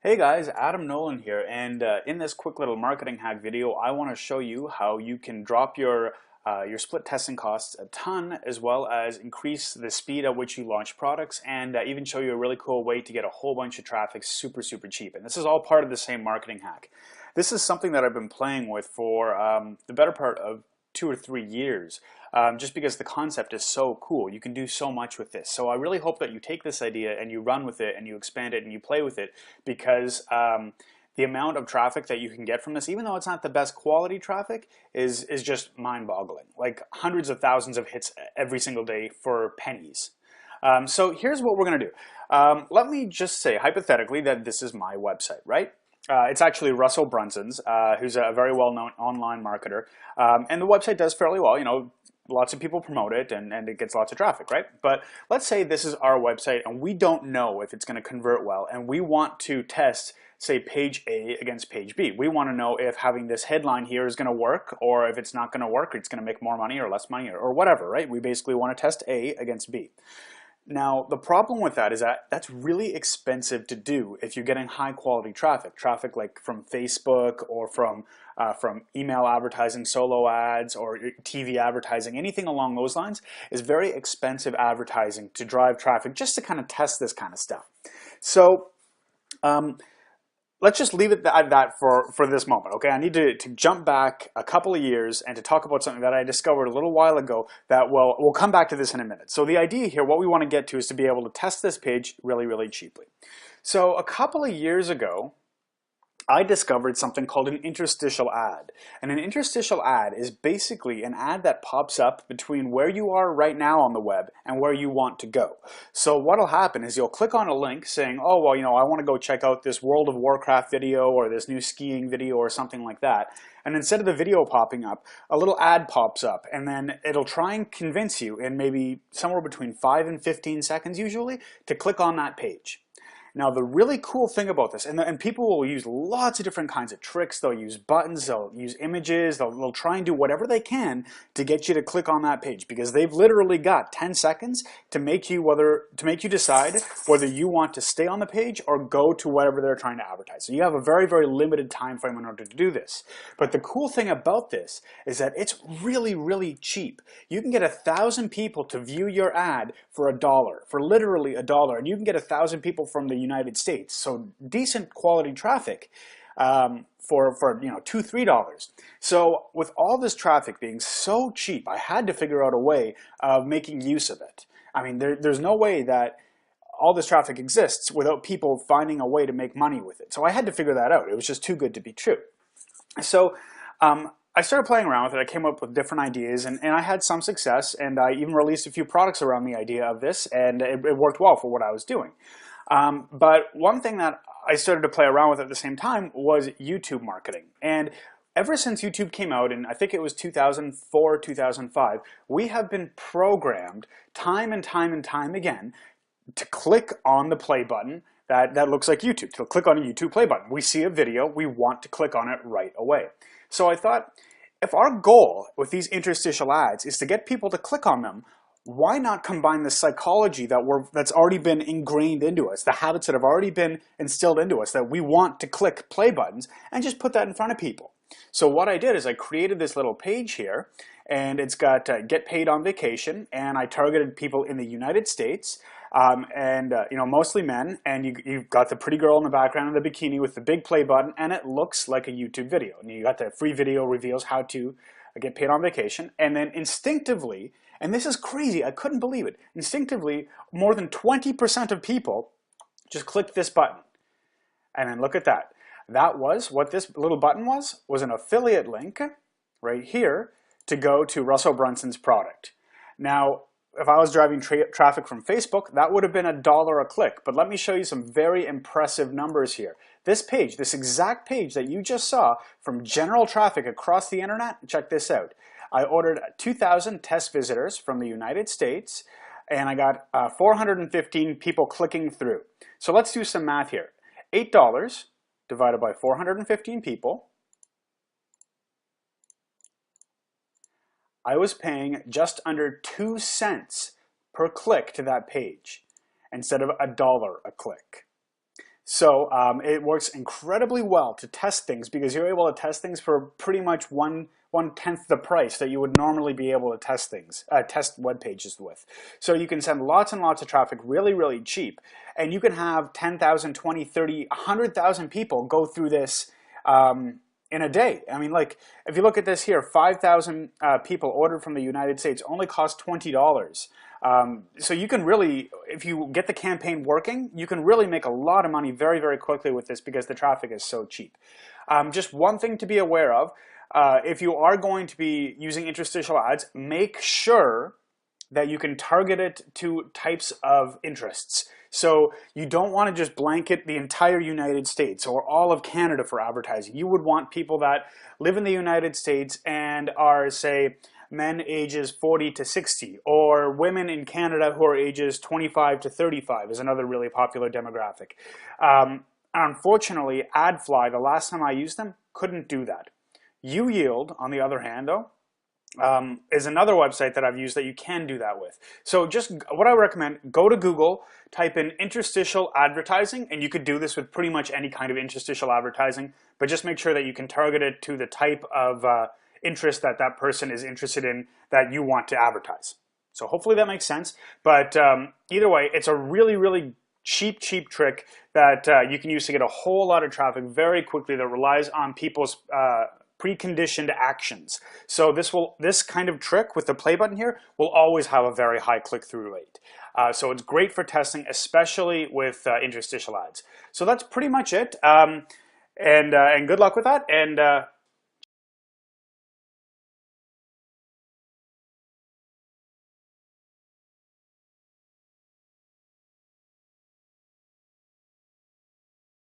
Hey guys, Adam Nolan here, and in this quick little marketing hack video, I want to show you how you can drop your split testing costs a ton, as well as increase the speed at which you launch products, and even show you a really cool way to get a whole bunch of traffic super cheap. And this is all part of the same marketing hack. This is something that I've been playing with for the better part of 2 or 3 years, just because the concept is so cool. You can do so much with this. So I really hope that you take this idea and you run with it and you expand it and you play with it, because the amount of traffic that you can get from this, even though it's not the best quality traffic, is just mind-boggling. Like hundreds of thousands of hits every single day for pennies. So here's what we're going to do. Let me just say hypothetically that this is my website, right? It's actually Russell Brunson's, who's a very well-known online marketer. And the website does fairly well. You know, lots of people promote it and it gets lots of traffic, right? But let's say this is our website and we don't know if it's going to convert well, and we want to test, say, page A against page B. We want to know if having this headline here is going to work, or if it's not going to work, or it's going to make more money or less money, or whatever, right? We basically want to test A against B. Now, the problem with that is that that's really expensive to do if you're getting high quality traffic like from Facebook or from email advertising, solo ads, or TV advertising. Anything along those lines is very expensive advertising to drive traffic just to kind of test this kind of stuff. So let's just leave it at that for this moment, okay? I need to jump back a couple of years and to talk about something that I discovered a little while ago that we'll come back to this in a minute. So the idea here, what we want to get to, is to be able to test this page really cheaply. So a couple of years ago, I discovered something called an interstitial ad. And an interstitial ad is basically an ad that pops up between where you are right now on the web and where you want to go. So what'll happen is you'll click on a link saying, oh, well, you know, I want to go check out this World of Warcraft video or this new skiing video or something like that. And instead of the video popping up, a little ad pops up, and then it'll try and convince you in maybe somewhere between 5 and 15 seconds usually to click on that page. Now, the really cool thing about this, and people will use lots of different kinds of tricks. They'll use buttons, they'll use images, they'll try and do whatever they can to get you to click on that page, because they've literally got 10 seconds to make you decide whether you want to stay on the page or go to whatever they're trying to advertise. So you have a very limited time frame in order to do this. But the cool thing about this is that it's really cheap. You can get 1,000 people to view your ad for $1, for literally $1, and you can get 1,000 people from the United States. So decent quality traffic for you know, $2–3. So with all this traffic being so cheap, I had to figure out a way of making use of it. I mean, there's no way that all this traffic exists without people finding a way to make money with it. So I had to figure that out. It was just too good to be true. So I started playing around with it. I came up with different ideas, and I had some success, and I even released a few products around the idea of this, and it worked well for what I was doing. But one thing that I started to play around with at the same time was YouTube marketing. And ever since YouTube came out, and I think it was 2004, 2005, we have been programmed time and time again to click on the play button that looks like YouTube, to click on a YouTube play button. We see a video, we want to click on it right away. So I thought, if our goal with these interstitial ads is to get people to click on them, why not combine the psychology that's already been ingrained into us, the habits that have already been instilled into us, that we want to click play buttons, and just put that in front of people? So what I did is I created this little page here, and it's got get paid on vacation, and I targeted people in the United States, you know, mostly men, and you've got the pretty girl in the background in the bikini with the big play button, and it looks like a YouTube video. And you got the free video reveals how to get paid on vacation, and then instinctively, and this is crazy, I couldn't believe it, instinctively more than 20% of people just clicked this button. And then look at that. That was what this little button was an affiliate link right here to go to Russell Brunson's product. Now, if I was driving traffic from Facebook, that would have been $1 a click. But let me show you some very impressive numbers here. This page, this exact page that you just saw from general traffic across the internet, check this out. I ordered 2,000 test visitors from the United States, and I got 415 people clicking through. So let's do some math here. $8 divided by 415 people. I was paying just under 2 cents per click to that page instead of $1 a click. So it works incredibly well to test things because you're able to test things for pretty much one-tenth the price that you would normally be able to test things, test web pages with. So you can send lots and lots of traffic really, really cheap. And you can have 10,000, 20, 30, 100,000 people go through this in a day. I mean, like, if you look at this here, 5,000 people ordered from the United States only cost $20. So you can really, if you get the campaign working, you can really make a lot of money very, very quickly with this because the traffic is so cheap. Just one thing to be aware of, if you are going to be using interstitial ads, make sure that you can target it to types of interests. So you don't want to just blanket the entire United States or all of Canada for advertising. You would want people that live in the United States and are, say, men ages 40 to 60, or women in Canada who are ages 25 to 35 is another really popular demographic. Unfortunately, AdFly, the last time I used them, couldn't do that. UYield, on the other hand, though, is another website that I've used that you can do that with. So just what I recommend, go to Google, type in interstitial advertising, and you could do this with pretty much any kind of interstitial advertising, but just make sure that you can target it to the type of interest that that person is interested in that you want to advertise. So hopefully that makes sense. But either way, it's a really, really cheap trick that you can use to get a whole lot of traffic very quickly that relies on people's preconditioned actions. So this kind of trick with the play button here will always have a very high click-through rate. So it's great for testing, especially with interstitial ads. So that's pretty much it. And good luck with that. And